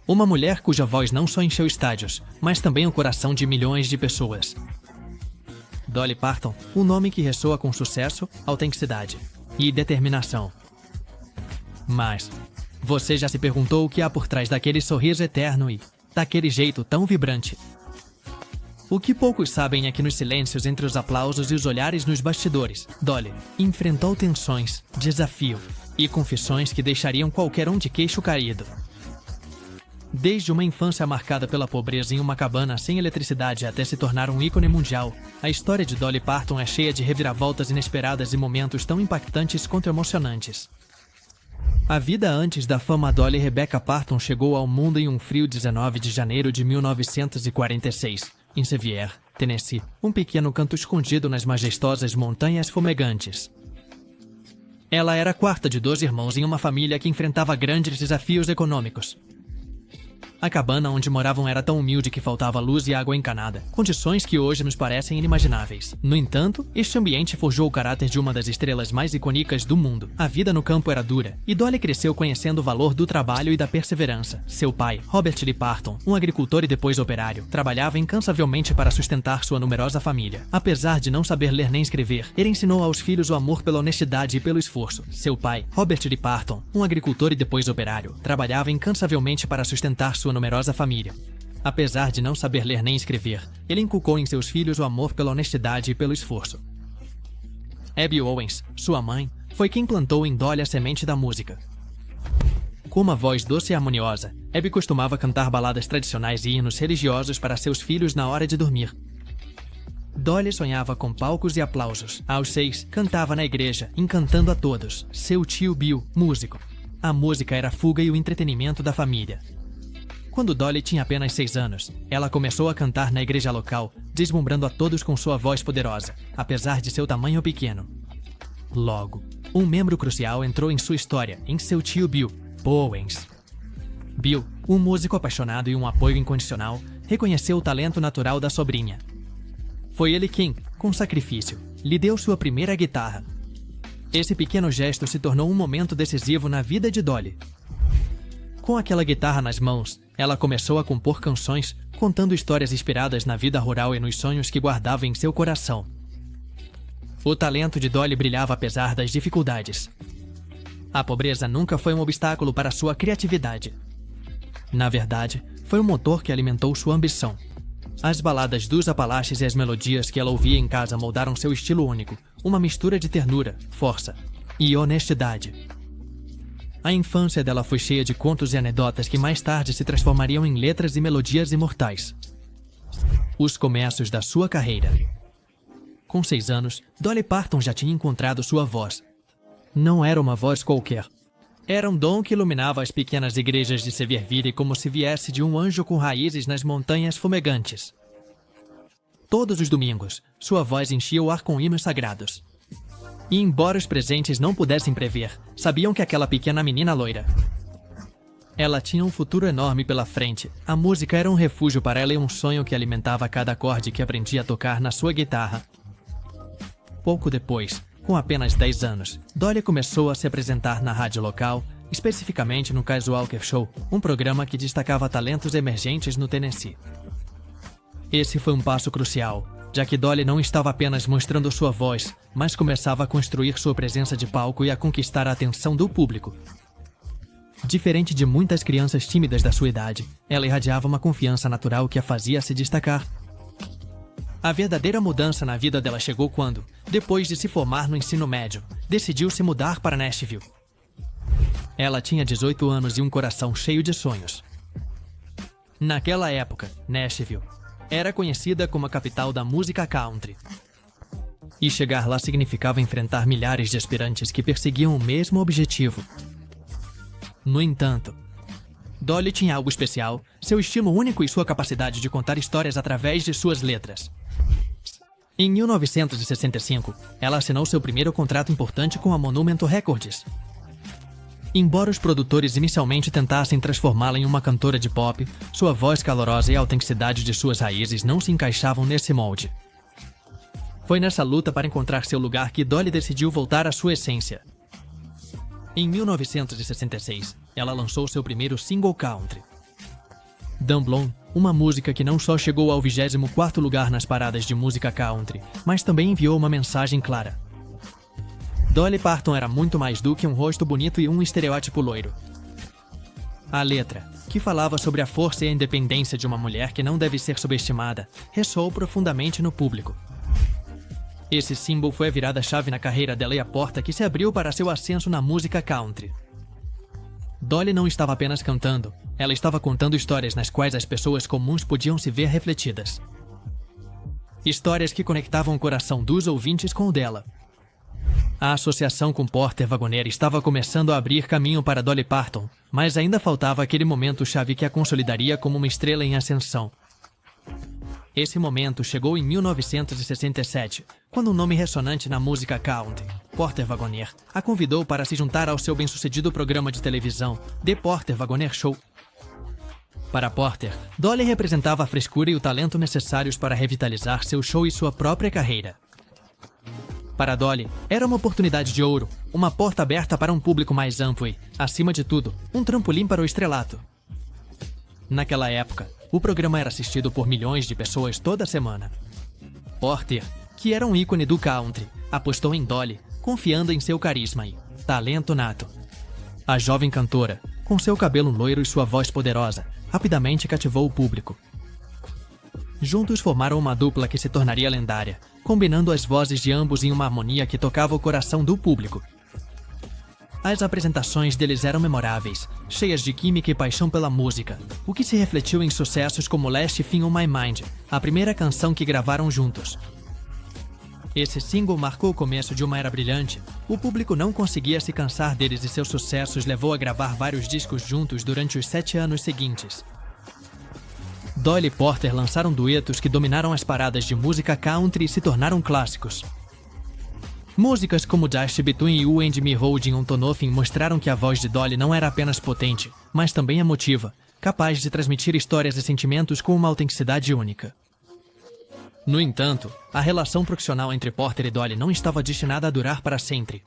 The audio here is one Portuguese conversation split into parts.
Uma mulher cuja voz não só encheu estádios, mas também o coração de milhões de pessoas. Dolly Parton, um nome que ressoa com sucesso, autenticidade e determinação. Mas você já se perguntou o que há por trás daquele sorriso eterno e daquele jeito tão vibrante? O que poucos sabem é que nos silêncios entre os aplausos e os olhares nos bastidores, Dolly enfrentou tensões, desafio e confissões que deixariam qualquer um de queixo caído. Desde uma infância marcada pela pobreza em uma cabana sem eletricidade até se tornar um ícone mundial, a história de Dolly Parton é cheia de reviravoltas inesperadas e momentos tão impactantes quanto emocionantes. A vida antes da fama. Dolly Rebecca Parton chegou ao mundo em um frio 19 de janeiro de 1946, em Sevier, Tennessee, um pequeno canto escondido nas majestosas montanhas fumegantes. Ela era a quarta de 12 irmãos em uma família que enfrentava grandes desafios econômicos. A cabana onde moravam era tão humilde que faltava luz e água encanada, condições que hoje nos parecem inimagináveis. No entanto, este ambiente forjou o caráter de uma das estrelas mais icônicas do mundo. A vida no campo era dura, e Dolly cresceu conhecendo o valor do trabalho e da perseverança. Seu pai, Robert Lee Parton, um agricultor e depois operário, trabalhava incansavelmente para sustentar sua numerosa família. Apesar de não saber ler nem escrever, ele ensinou aos filhos o amor pela honestidade e pelo esforço. Seu pai, Robert Lee Parton, um agricultor e depois operário, trabalhava incansavelmente para sustentar sua numerosa família. Apesar de não saber ler nem escrever, ele inculcou em seus filhos o amor pela honestidade e pelo esforço. Abby Owens, sua mãe, foi quem plantou em Dolly a semente da música. Com uma voz doce e harmoniosa, Abby costumava cantar baladas tradicionais e hinos religiosos para seus filhos na hora de dormir. Dolly sonhava com palcos e aplausos. Aos 6, cantava na igreja, encantando a todos. Seu tio Bill, músico. A música era a fuga e o entretenimento da família. Quando Dolly tinha apenas 6 anos, ela começou a cantar na igreja local, deslumbrando a todos com sua voz poderosa, apesar de seu tamanho pequeno. Logo, um membro crucial entrou em sua história, em seu tio Bill, Owens. Bill, um músico apaixonado e um apoio incondicional, reconheceu o talento natural da sobrinha. Foi ele quem, com sacrifício, lhe deu sua primeira guitarra. Esse pequeno gesto se tornou um momento decisivo na vida de Dolly. Com aquela guitarra nas mãos, ela começou a compor canções, contando histórias inspiradas na vida rural e nos sonhos que guardava em seu coração. O talento de Dolly brilhava apesar das dificuldades. A pobreza nunca foi um obstáculo para sua criatividade. Na verdade, foi o motor que alimentou sua ambição. As baladas dos Apalaches e as melodias que ela ouvia em casa moldaram seu estilo único, uma mistura de ternura, força e honestidade. A infância dela foi cheia de contos e anedotas que mais tarde se transformariam em letras e melodias imortais. Os começos da sua carreira. Com 6 anos, Dolly Parton já tinha encontrado sua voz. Não era uma voz qualquer. Era um dom que iluminava as pequenas igrejas de Sevierville como se viesse de um anjo com raízes nas montanhas fumegantes. Todos os domingos, sua voz enchia o ar com hinos sagrados. E embora os presentes não pudessem prever, sabiam que aquela pequena menina loira... Ela tinha um futuro enorme pela frente. A música era um refúgio para ela e um sonho que alimentava cada acorde que aprendia a tocar na sua guitarra. Pouco depois, com apenas 10 anos, Dolly começou a se apresentar na rádio local, especificamente no Kais Walker Show, um programa que destacava talentos emergentes no Tennessee. Esse foi um passo crucial, já que Dolly não estava apenas mostrando sua voz, mas começava a construir sua presença de palco e a conquistar a atenção do público. Diferente de muitas crianças tímidas da sua idade, ela irradiava uma confiança natural que a fazia se destacar. A verdadeira mudança na vida dela chegou quando, depois de se formar no ensino médio, decidiu se mudar para Nashville. Ela tinha 18 anos e um coração cheio de sonhos. Naquela época, Nashville era conhecida como a capital da música country. E chegar lá significava enfrentar milhares de aspirantes que perseguiam o mesmo objetivo. No entanto, Dolly tinha algo especial, seu estilo único e sua capacidade de contar histórias através de suas letras. Em 1965, ela assinou seu primeiro contrato importante com a Monument Records. Embora os produtores inicialmente tentassem transformá-la em uma cantora de pop, sua voz calorosa e a autenticidade de suas raízes não se encaixavam nesse molde. Foi nessa luta para encontrar seu lugar que Dolly decidiu voltar à sua essência. Em 1966, ela lançou seu primeiro single country. Dan Blonde, uma música que não só chegou ao 24º lugar nas paradas de música country, mas também enviou uma mensagem clara. Dolly Parton era muito mais do que um rosto bonito e um estereótipo loiro. A letra, que falava sobre a força e a independência de uma mulher que não deve ser subestimada, ressoou profundamente no público. Esse símbolo foi a virada-chave na carreira dela e a porta que se abriu para seu ascenso na música country. Dolly não estava apenas cantando, ela estava contando histórias nas quais as pessoas comuns podiam se ver refletidas. Histórias que conectavam o coração dos ouvintes com o dela. A associação com Porter Wagoner estava começando a abrir caminho para Dolly Parton, mas ainda faltava aquele momento-chave que a consolidaria como uma estrela em ascensão. Esse momento chegou em 1967, quando um nome ressonante na música country, Porter Wagoner, a convidou para se juntar ao seu bem-sucedido programa de televisão, The Porter Wagoner Show. Para Porter, Dolly representava a frescura e o talento necessários para revitalizar seu show e sua própria carreira. Para Dolly, era uma oportunidade de ouro, uma porta aberta para um público mais amplo e, acima de tudo, um trampolim para o estrelato. Naquela época, o programa era assistido por milhões de pessoas toda semana. Porter, que era um ícone do country, apostou em Dolly, confiando em seu carisma e talento nato. A jovem cantora, com seu cabelo loiro e sua voz poderosa, rapidamente cativou o público. Juntos formaram uma dupla que se tornaria lendária, combinando as vozes de ambos em uma harmonia que tocava o coração do público. As apresentações deles eram memoráveis, cheias de química e paixão pela música, o que se refletiu em sucessos como Last Thing on My Mind, a primeira canção que gravaram juntos. Esse single marcou o começo de uma era brilhante. O público não conseguia se cansar deles e seus sucessos levou a gravar vários discos juntos durante os 7 anos seguintes. Dolly e Porter lançaram duetos que dominaram as paradas de música country e se tornaram clássicos. Músicas como Just Between You and Me Holding On to Nothing mostraram que a voz de Dolly não era apenas potente, mas também emotiva, capaz de transmitir histórias e sentimentos com uma autenticidade única. No entanto, a relação profissional entre Porter e Dolly não estava destinada a durar para sempre.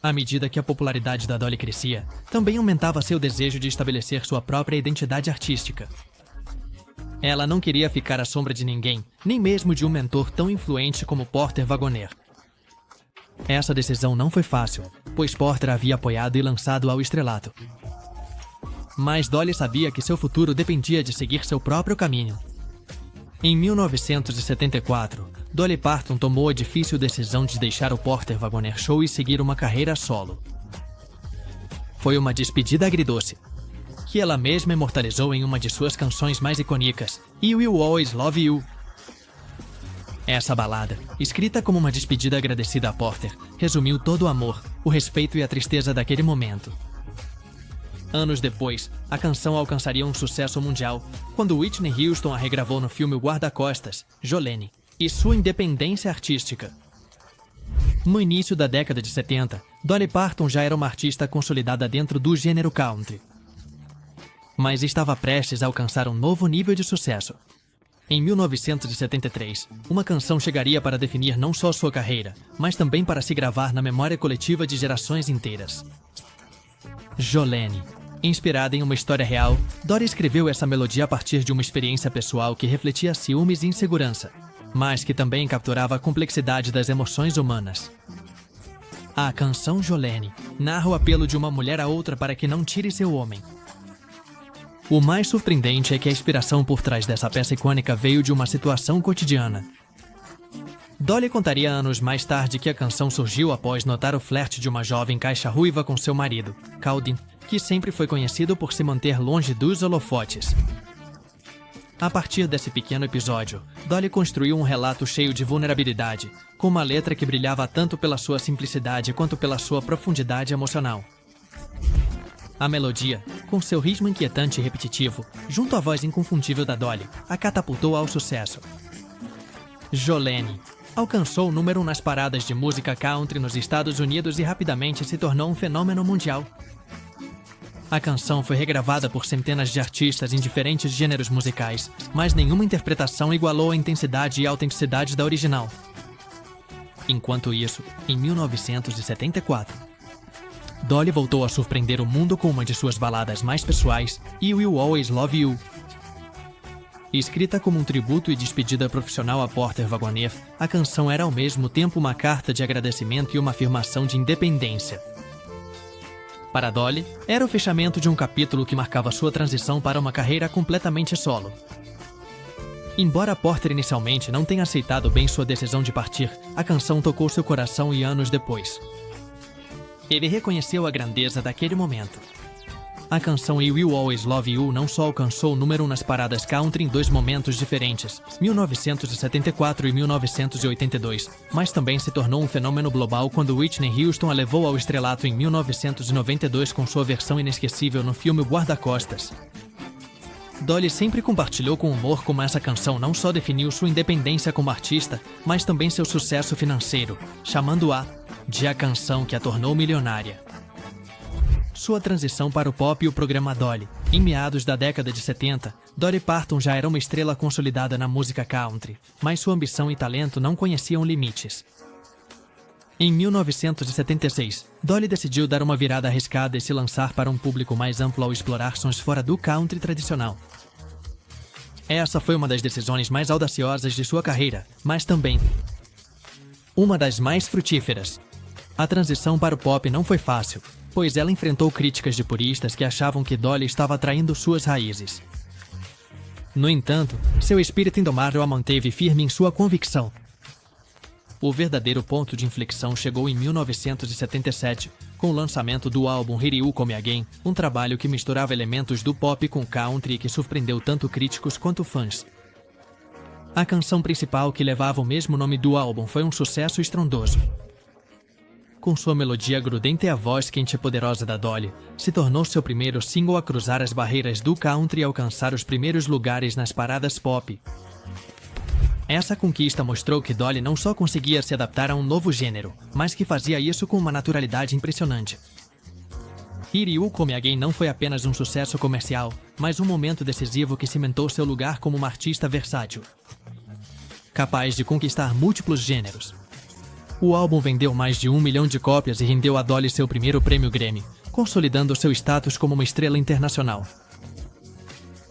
À medida que a popularidade da Dolly crescia, também aumentava seu desejo de estabelecer sua própria identidade artística. Ela não queria ficar à sombra de ninguém, nem mesmo de um mentor tão influente como Porter Wagoner. Essa decisão não foi fácil, pois Porter havia apoiado e lançado ao estrelato. Mas Dolly sabia que seu futuro dependia de seguir seu próprio caminho. Em 1974, Dolly Parton tomou a difícil decisão de deixar o Porter Wagoner Show e seguir uma carreira solo. Foi uma despedida agridoce, que ela mesma imortalizou em uma de suas canções mais icônicas, I Will Always Love You. Essa balada, escrita como uma despedida agradecida a Porter, resumiu todo o amor, o respeito e a tristeza daquele momento. Anos depois, a canção alcançaria um sucesso mundial, quando Whitney Houston a regravou no filme Guarda-Costas, Jolene, e sua independência artística. No início da década de 70, Dolly Parton já era uma artista consolidada dentro do gênero country. Mas estava prestes a alcançar um novo nível de sucesso. Em 1973, uma canção chegaria para definir não só sua carreira, mas também para se gravar na memória coletiva de gerações inteiras. Jolene. Inspirada em uma história real, Dolly escreveu essa melodia a partir de uma experiência pessoal que refletia ciúmes e insegurança, mas que também capturava a complexidade das emoções humanas. A canção Jolene narra o apelo de uma mulher a outra para que não tire seu homem. O mais surpreendente é que a inspiração por trás dessa peça icônica veio de uma situação cotidiana. Dolly contaria anos mais tarde que a canção surgiu após notar o flerte de uma jovem caixa ruiva com seu marido, Claudine, que sempre foi conhecido por se manter longe dos holofotes. A partir desse pequeno episódio, Dolly construiu um relato cheio de vulnerabilidade, com uma letra que brilhava tanto pela sua simplicidade quanto pela sua profundidade emocional. A melodia, com seu ritmo inquietante e repetitivo, junto à voz inconfundível da Dolly, a catapultou ao sucesso. Jolene alcançou o número 1 nas paradas de música country nos Estados Unidos e rapidamente se tornou um fenômeno mundial. A canção foi regravada por centenas de artistas em diferentes gêneros musicais, mas nenhuma interpretação igualou a intensidade e a autenticidade da original. Enquanto isso, em 1974, Dolly voltou a surpreender o mundo com uma de suas baladas mais pessoais, I Will Always Love You, Escrita como um tributo e despedida profissional a Porter Wagoner, a canção era ao mesmo tempo uma carta de agradecimento e uma afirmação de independência. Para Dolly, era o fechamento de um capítulo que marcava sua transição para uma carreira completamente solo. Embora Porter inicialmente não tenha aceitado bem sua decisão de partir, a canção tocou seu coração e anos depois. Ele reconheceu a grandeza daquele momento. A canção I Will Always Love You não só alcançou o número 1 nas paradas country em dois momentos diferentes, 1974 e 1982, mas também se tornou um fenômeno global quando Whitney Houston a levou ao estrelato em 1992 com sua versão inesquecível no filme Guarda-Costas. Dolly sempre compartilhou com humor como essa canção não só definiu sua independência como artista, mas também seu sucesso financeiro, chamando-a de a canção que a tornou milionária. Sua transição para o pop e o programa Dolly. Em meados da década de 70, Dolly Parton já era uma estrela consolidada na música country, mas sua ambição e talento não conheciam limites. Em 1976, Dolly decidiu dar uma virada arriscada e se lançar para um público mais amplo ao explorar sons fora do country tradicional. Essa foi uma das decisões mais audaciosas de sua carreira, mas também uma das mais frutíferas. A transição para o pop não foi fácil, pois ela enfrentou críticas de puristas que achavam que Dolly estava traindo suas raízes. No entanto, seu espírito indomável a manteve firme em sua convicção. O verdadeiro ponto de inflexão chegou em 1977, com o lançamento do álbum Here You Come Again, um trabalho que misturava elementos do pop com country e que surpreendeu tanto críticos quanto fãs. A canção principal, que levava o mesmo nome do álbum, foi um sucesso estrondoso. Com sua melodia grudenta e a voz quente e poderosa da Dolly, se tornou seu primeiro single a cruzar as barreiras do country e alcançar os primeiros lugares nas paradas pop. Essa conquista mostrou que Dolly não só conseguia se adaptar a um novo gênero, mas que fazia isso com uma naturalidade impressionante. Here You Come Again não foi apenas um sucesso comercial, mas um momento decisivo que cimentou seu lugar como uma artista versátil, capaz de conquistar múltiplos gêneros. O álbum vendeu mais de 1 milhão de cópias e rendeu a Dolly seu primeiro prêmio Grammy, consolidando seu status como uma estrela internacional.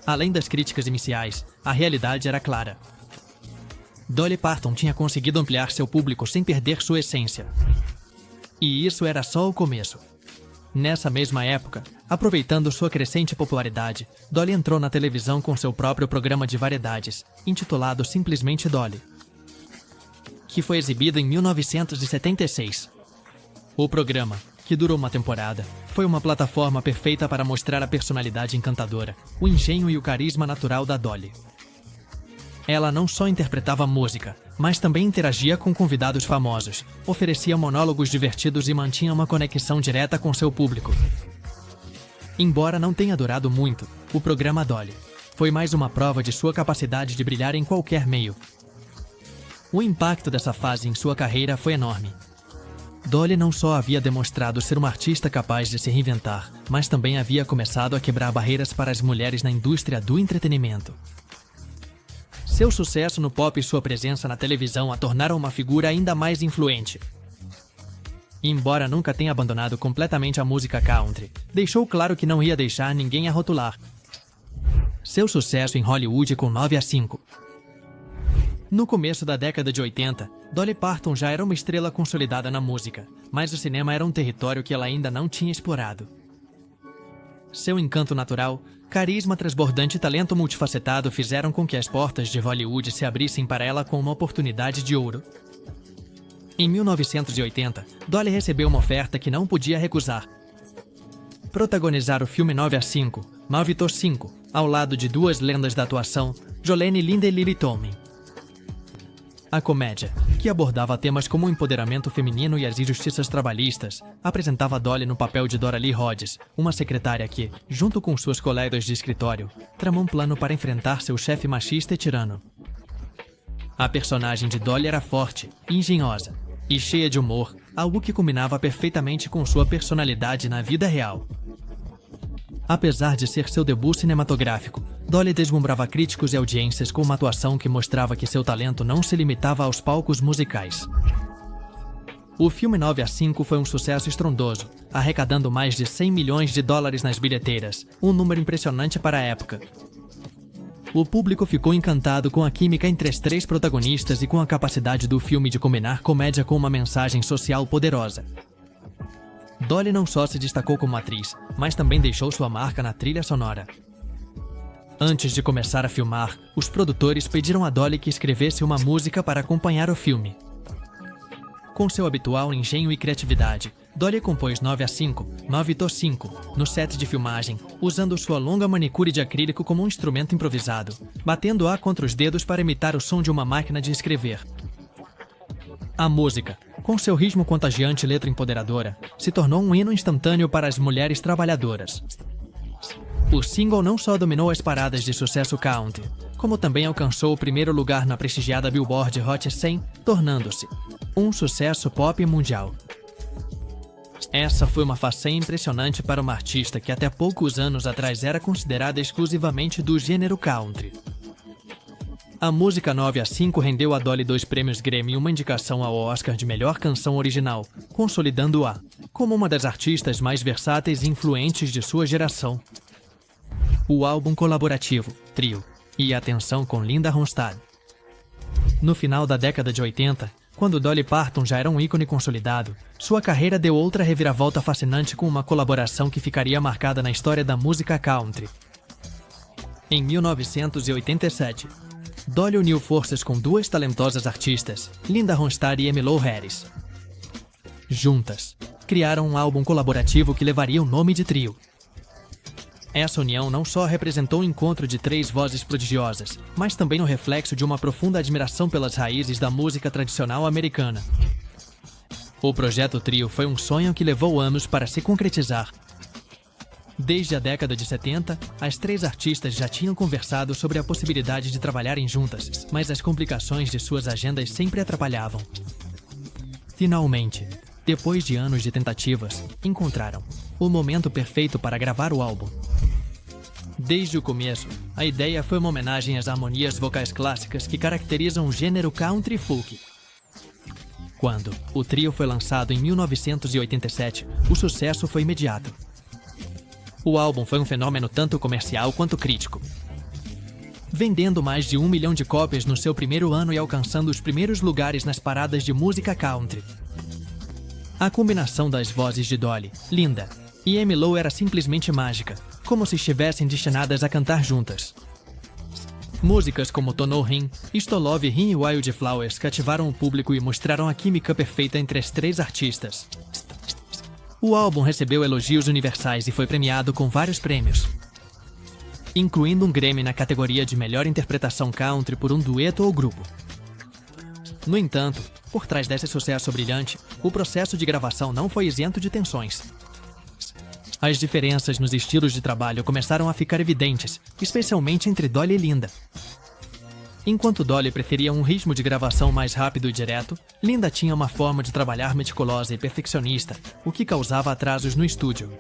Além das críticas iniciais, a realidade era clara. Dolly Parton tinha conseguido ampliar seu público sem perder sua essência. E isso era só o começo. Nessa mesma época, aproveitando sua crescente popularidade, Dolly entrou na televisão com seu próprio programa de variedades, intitulado simplesmente Dolly, que foi exibido em 1976. O programa, que durou uma temporada, foi uma plataforma perfeita para mostrar a personalidade encantadora, o engenho e o carisma natural da Dolly. Ela não só interpretava música, mas também interagia com convidados famosos, oferecia monólogos divertidos e mantinha uma conexão direta com seu público. Embora não tenha durado muito, o programa Dolly foi mais uma prova de sua capacidade de brilhar em qualquer meio. O impacto dessa fase em sua carreira foi enorme. Dolly não só havia demonstrado ser uma artista capaz de se reinventar, mas também havia começado a quebrar barreiras para as mulheres na indústria do entretenimento. Seu sucesso no pop e sua presença na televisão a tornaram uma figura ainda mais influente. Embora nunca tenha abandonado completamente a música country, deixou claro que não ia deixar ninguém a rotular. Seu sucesso em Hollywood com 9-5. No começo da década de 80, Dolly Parton já era uma estrela consolidada na música, mas o cinema era um território que ela ainda não tinha explorado. Seu encanto natural, carisma transbordante e talento multifacetado fizeram com que as portas de Hollywood se abrissem para ela com uma oportunidade de ouro. Em 1980, Dolly recebeu uma oferta que não podia recusar: protagonizar o filme 9-5, Malvito 5, ao lado de duas lendas da atuação, Jolene Linda e Lily Tomlin. A comédia, que abordava temas como o empoderamento feminino e as injustiças trabalhistas, apresentava Dolly no papel de Dora Lee Rhodes, uma secretária que, junto com suas colegas de escritório, tramou um plano para enfrentar seu chefe machista e tirano. A personagem de Dolly era forte, engenhosa e cheia de humor, algo que combinava perfeitamente com sua personalidade na vida real. Apesar de ser seu debut cinematográfico, Dolly deslumbrava críticos e audiências com uma atuação que mostrava que seu talento não se limitava aos palcos musicais. O filme 9-5 foi um sucesso estrondoso, arrecadando mais de 100 milhões de dólares nas bilheteiras, um número impressionante para a época. o público ficou encantado com a química entre as três protagonistas e com a capacidade do filme de combinar comédia com uma mensagem social poderosa. Dolly não só se destacou como atriz, mas também deixou sua marca na trilha sonora. Antes de começar a filmar, os produtores pediram a Dolly que escrevesse uma música para acompanhar o filme. Com seu habitual engenho e criatividade, Dolly compôs 9/5, 9/5, no set de filmagem, usando sua longa manicure de acrílico como um instrumento improvisado, batendo-a contra os dedos para imitar o som de uma máquina de escrever. A música, com seu ritmo contagiante e letra empoderadora, se tornou um hino instantâneo para as mulheres trabalhadoras. O single não só dominou as paradas de sucesso country, como também alcançou o primeiro lugar na prestigiada Billboard Hot 100, tornando-se um sucesso pop mundial. Essa foi uma façanha impressionante para uma artista que até poucos anos atrás era considerada exclusivamente do gênero country. A música 9/5 rendeu a Dolly 2 prêmios Grammy e uma indicação ao Oscar de melhor canção original, consolidando-a como uma das artistas mais versáteis e influentes de sua geração. O álbum colaborativo, Trio, e atenção com Linda Ronstadt. No final da década de 80, quando Dolly Parton já era um ícone consolidado, sua carreira deu outra reviravolta fascinante com uma colaboração que ficaria marcada na história da música country. Em 1987, Dolly uniu forças com duas talentosas artistas, Linda Ronstadt e Emmylou Harris. Juntas, criaram um álbum colaborativo que levaria o nome de Trio. Essa união não só representou o encontro de três vozes prodigiosas, mas também o reflexo de uma profunda admiração pelas raízes da música tradicional americana. O projeto Trio foi um sonho que levou anos para se concretizar. Desde a década de 70, as três artistas já tinham conversado sobre a possibilidade de trabalharem juntas, mas as complicações de suas agendas sempre atrapalhavam. Finalmente, depois de anos de tentativas, encontraram o momento perfeito para gravar o álbum. Desde o começo, a ideia foi uma homenagem às harmonias vocais clássicas que caracterizam o gênero country folk. Quando o Trio foi lançado em 1987, o sucesso foi imediato. O álbum foi um fenômeno tanto comercial quanto crítico, vendendo mais de 1 milhão de cópias no seu primeiro ano e alcançando os primeiros lugares nas paradas de música country. A combinação das vozes de Dolly, Linda e Emmylou era simplesmente mágica, como se estivessem destinadas a cantar juntas. Músicas como Tono Rim, Stolove Rim e Wildflowers cativaram o público e mostraram a química perfeita entre as três artistas. O álbum recebeu elogios universais e foi premiado com vários prêmios, incluindo um Grammy na categoria de melhor interpretação country por um dueto ou grupo. No entanto, por trás desse sucesso brilhante, o processo de gravação não foi isento de tensões. As diferenças nos estilos de trabalho começaram a ficar evidentes, especialmente entre Dolly e Linda. Enquanto Dolly preferia um ritmo de gravação mais rápido e direto, Linda tinha uma forma de trabalhar meticulosa e perfeccionista, o que causava atrasos no estúdio.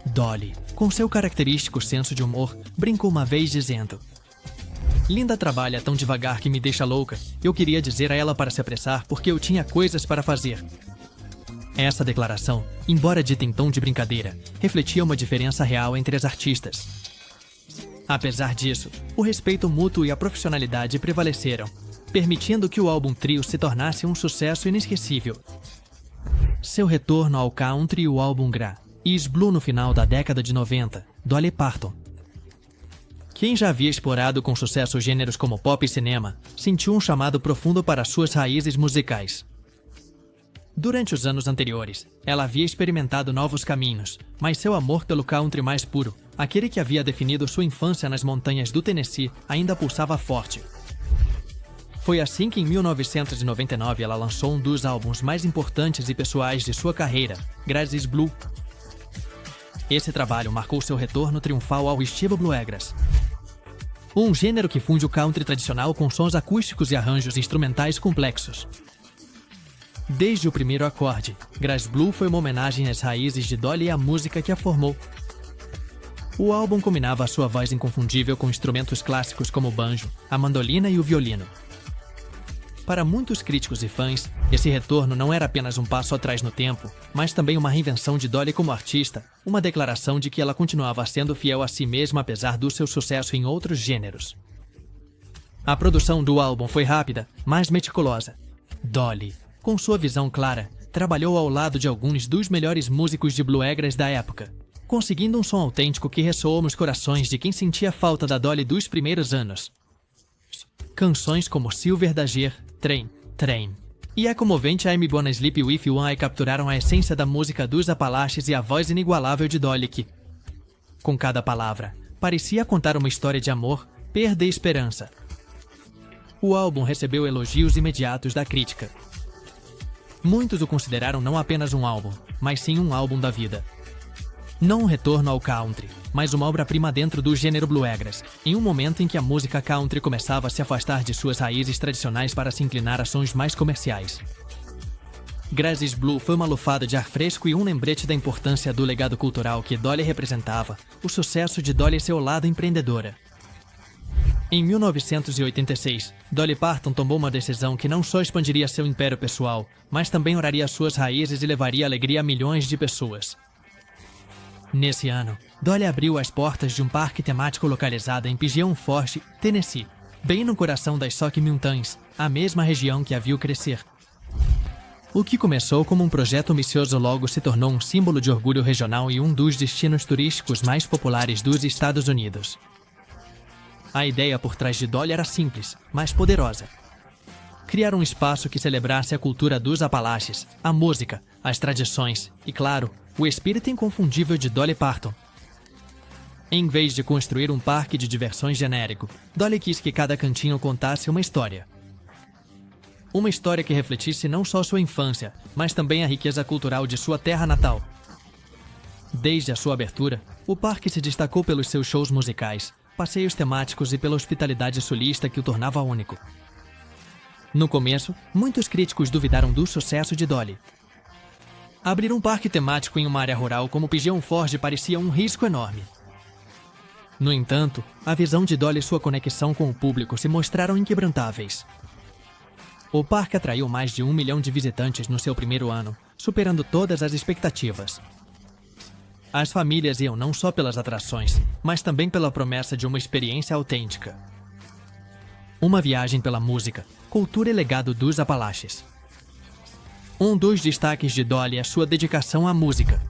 Dolly, com seu característico senso de humor, brincou uma vez dizendo: "Linda trabalha tão devagar que me deixa louca. Eu queria dizer a ela para se apressar porque eu tinha coisas para fazer." Essa declaração, embora dita em tom de brincadeira, refletia uma diferença real entre as artistas. Apesar disso, o respeito mútuo e a profissionalidade prevaleceram, permitindo que o álbum Trio se tornasse um sucesso inesquecível. Seu retorno ao country e o álbum Gra Is Blue no final da década de 90, Dolly Parton. Quem já havia explorado com sucesso gêneros como pop e cinema, sentiu um chamado profundo para suas raízes musicais. Durante os anos anteriores, ela havia experimentado novos caminhos, mas seu amor pelo country mais puro, aquele que havia definido sua infância nas montanhas do Tennessee, ainda pulsava forte. Foi assim que em 1999 ela lançou um dos álbuns mais importantes e pessoais de sua carreira, Grass Is Blue. Esse trabalho marcou seu retorno triunfal ao estilo bluegrass, um gênero que funde o country tradicional com sons acústicos e arranjos instrumentais complexos. Desde o primeiro acorde, Grass Blue foi uma homenagem às raízes de Dolly e à música que a formou. O álbum combinava a sua voz inconfundível com instrumentos clássicos como o banjo, a mandolina e o violino. Para muitos críticos e fãs, esse retorno não era apenas um passo atrás no tempo, mas também uma reinvenção de Dolly como artista, uma declaração de que ela continuava sendo fiel a si mesma apesar do seu sucesso em outros gêneros. A produção do álbum foi rápida, mas meticulosa. Dolly, com sua visão clara, trabalhou ao lado de alguns dos melhores músicos de bluegrass da época, conseguindo um som autêntico que ressoou nos corações de quem sentia falta da Dolly dos primeiros anos. Canções como Silver Danger, Train e a comovente I'm Gonna Sleep With You One capturaram a essência da música dos Apalaches e a voz inigualável de Dolly que, com cada palavra, parecia contar uma história de amor, perda e esperança. O álbum recebeu elogios imediatos da crítica. Muitos o consideraram não apenas um álbum, mas sim um álbum da vida. Não um retorno ao country, mas uma obra-prima dentro do gênero bluegrass, em um momento em que a música country começava a se afastar de suas raízes tradicionais para se inclinar a sons mais comerciais. Grass Blue foi uma lufada de ar fresco e um lembrete da importância do legado cultural que Dolly representava, o sucesso de Dolly e seu lado empreendedora. Em 1986, Dolly Parton tomou uma decisão que não só expandiria seu império pessoal, mas também honraria suas raízes e levaria alegria a milhões de pessoas. Nesse ano, Dolly abriu as portas de um parque temático localizado em Pigeon Forge, Tennessee, bem no coração das Rocky Mountains, a mesma região que a viu crescer. O que começou como um projeto ambicioso logo se tornou um símbolo de orgulho regional e um dos destinos turísticos mais populares dos Estados Unidos. A ideia por trás de Dolly era simples, mas poderosa. Criar um espaço que celebrasse a cultura dos Apalaches, a música, as tradições e, claro, o espírito inconfundível de Dolly Parton. Em vez de construir um parque de diversões genérico, Dolly quis que cada cantinho contasse uma história. Uma história que refletisse não só sua infância, mas também a riqueza cultural de sua terra natal. Desde a sua abertura, o parque se destacou pelos seus shows musicais, passeios temáticos e pela hospitalidade sulista que o tornava único. No começo, muitos críticos duvidaram do sucesso de Dolly. Abrir um parque temático em uma área rural como Pigeon Forge parecia um risco enorme. No entanto, a visão de Dolly e sua conexão com o público se mostraram inquebrantáveis. O parque atraiu mais de 1 milhão de visitantes no seu primeiro ano, superando todas as expectativas. As famílias iam não só pelas atrações, mas também pela promessa de uma experiência autêntica. Uma viagem pela música, cultura e legado dos Apalaches. Um dos destaques de Dolly é sua dedicação à música.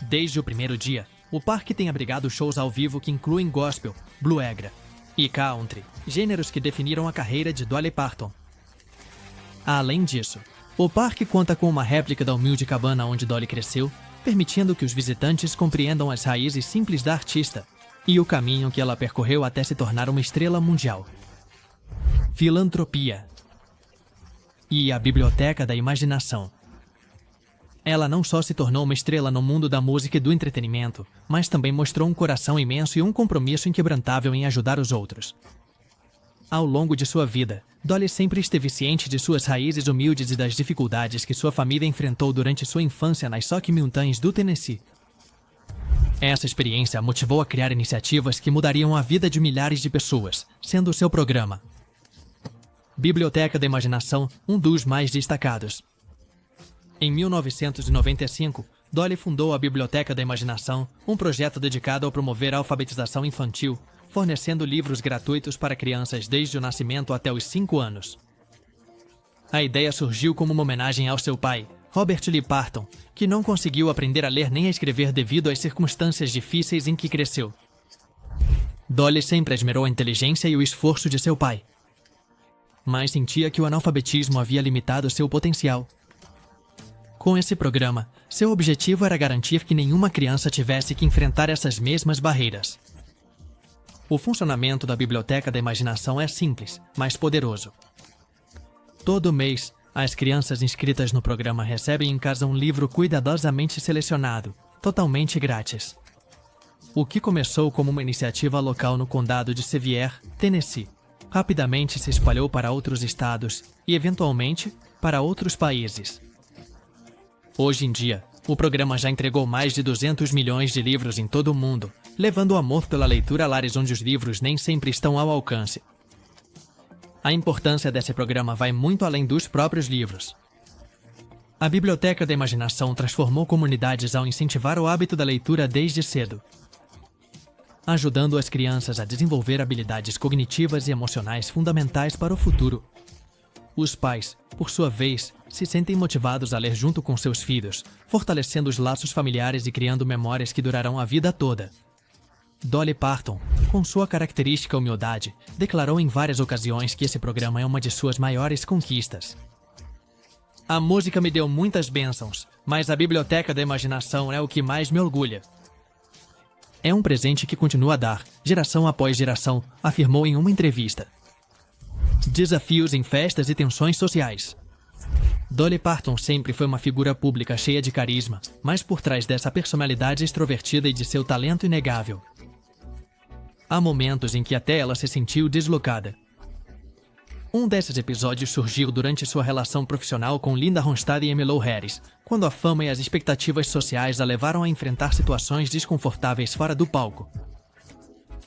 Desde o primeiro dia, o parque tem abrigado shows ao vivo que incluem gospel, bluegrass e country, gêneros que definiram a carreira de Dolly Parton. Além disso, o parque conta com uma réplica da humilde cabana onde Dolly cresceu, permitindo que os visitantes compreendam as raízes simples da artista e o caminho que ela percorreu até se tornar uma estrela mundial. Filantropia e a Biblioteca da Imaginação. Ela não só se tornou uma estrela no mundo da música e do entretenimento, mas também mostrou um coração imenso e um compromisso inquebrantável em ajudar os outros. Ao longo de sua vida, Dolly sempre esteve ciente de suas raízes humildes e das dificuldades que sua família enfrentou durante sua infância nas Rocky Mountains do Tennessee. Essa experiência a motivou a criar iniciativas que mudariam a vida de milhares de pessoas, sendo o seu programa Biblioteca da Imaginação um dos mais destacados. Em 1995, Dolly fundou a Biblioteca da Imaginação, um projeto dedicado a promover a alfabetização infantil, fornecendo livros gratuitos para crianças desde o nascimento até os 5 anos. A ideia surgiu como uma homenagem ao seu pai, Robert Lee Parton, que não conseguiu aprender a ler nem a escrever devido às circunstâncias difíceis em que cresceu. Dolly sempre admirou a inteligência e o esforço de seu pai, mas sentia que o analfabetismo havia limitado seu potencial. Com esse programa, seu objetivo era garantir que nenhuma criança tivesse que enfrentar essas mesmas barreiras. O funcionamento da Biblioteca da Imaginação é simples, mas poderoso. Todo mês, as crianças inscritas no programa recebem em casa um livro cuidadosamente selecionado, totalmente grátis. O que começou como uma iniciativa local no condado de Sevier, Tennessee, rapidamente se espalhou para outros estados e, eventualmente, para outros países. Hoje em dia, o programa já entregou mais de 200 milhões de livros em todo o mundo, levando o amor pela leitura a lares onde os livros nem sempre estão ao alcance. A importância desse programa vai muito além dos próprios livros. A Biblioteca da Imaginação transformou comunidades ao incentivar o hábito da leitura desde cedo, ajudando as crianças a desenvolver habilidades cognitivas e emocionais fundamentais para o futuro. Os pais, por sua vez, se sentem motivados a ler junto com seus filhos, fortalecendo os laços familiares e criando memórias que durarão a vida toda. Dolly Parton, com sua característica humildade, declarou em várias ocasiões que esse programa é uma de suas maiores conquistas. A música me deu muitas bênçãos, mas a Biblioteca da Imaginação é o que mais me orgulha. É um presente que continua a dar, geração após geração, afirmou em uma entrevista. Desafios em festas e tensões sociais. Dolly Parton sempre foi uma figura pública cheia de carisma, mas por trás dessa personalidade extrovertida e de seu talento inegável, há momentos em que até ela se sentiu deslocada. Um desses episódios surgiu durante sua relação profissional com Linda Ronstadt e Emmylou Harris, quando a fama e as expectativas sociais a levaram a enfrentar situações desconfortáveis fora do palco.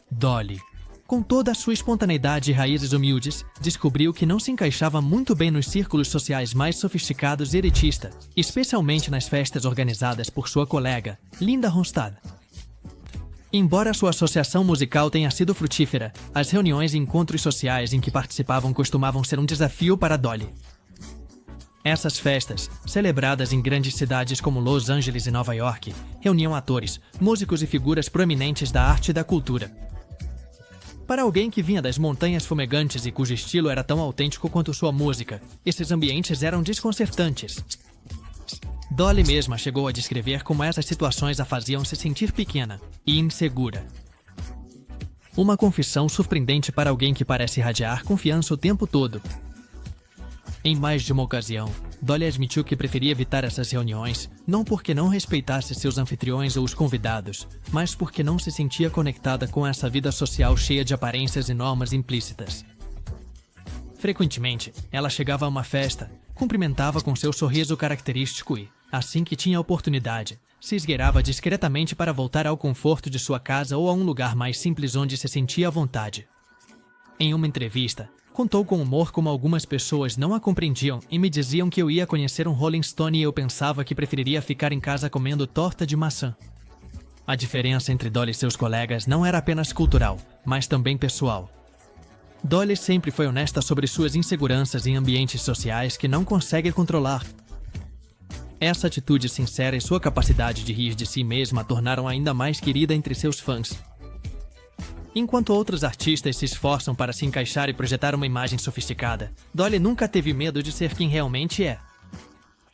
Dolly, com toda a sua espontaneidade e raízes humildes, descobriu que não se encaixava muito bem nos círculos sociais mais sofisticados e elitista, especialmente nas festas organizadas por sua colega, Linda Ronstadt. Embora sua associação musical tenha sido frutífera, as reuniões e encontros sociais em que participavam costumavam ser um desafio para Dolly. Essas festas, celebradas em grandes cidades como Los Angeles e Nova York, reuniam atores, músicos e figuras proeminentes da arte e da cultura. Para alguém que vinha das montanhas fumegantes e cujo estilo era tão autêntico quanto sua música, esses ambientes eram desconcertantes. Dolly mesma chegou a descrever como essas situações a faziam se sentir pequena e insegura. Uma confissão surpreendente para alguém que parece irradiar confiança o tempo todo. Em mais de uma ocasião, Dolly admitiu que preferia evitar essas reuniões, não porque não respeitasse seus anfitriões ou os convidados, mas porque não se sentia conectada com essa vida social cheia de aparências e normas implícitas. Frequentemente, ela chegava a uma festa, cumprimentava com seu sorriso característico e, assim que tinha a oportunidade, se esgueirava discretamente para voltar ao conforto de sua casa ou a um lugar mais simples onde se sentia à vontade. Em uma entrevista, contou com humor como algumas pessoas não a compreendiam e me diziam que eu ia conhecer um Rolling Stone e eu pensava que preferiria ficar em casa comendo torta de maçã. A diferença entre Dolly e seus colegas não era apenas cultural, mas também pessoal. Dolly sempre foi honesta sobre suas inseguranças em ambientes sociais que não consegue controlar. Essa atitude sincera e sua capacidade de rir de si mesma a tornaram ainda mais querida entre seus fãs. Enquanto outros artistas se esforçam para se encaixar e projetar uma imagem sofisticada, Dolly nunca teve medo de ser quem realmente é.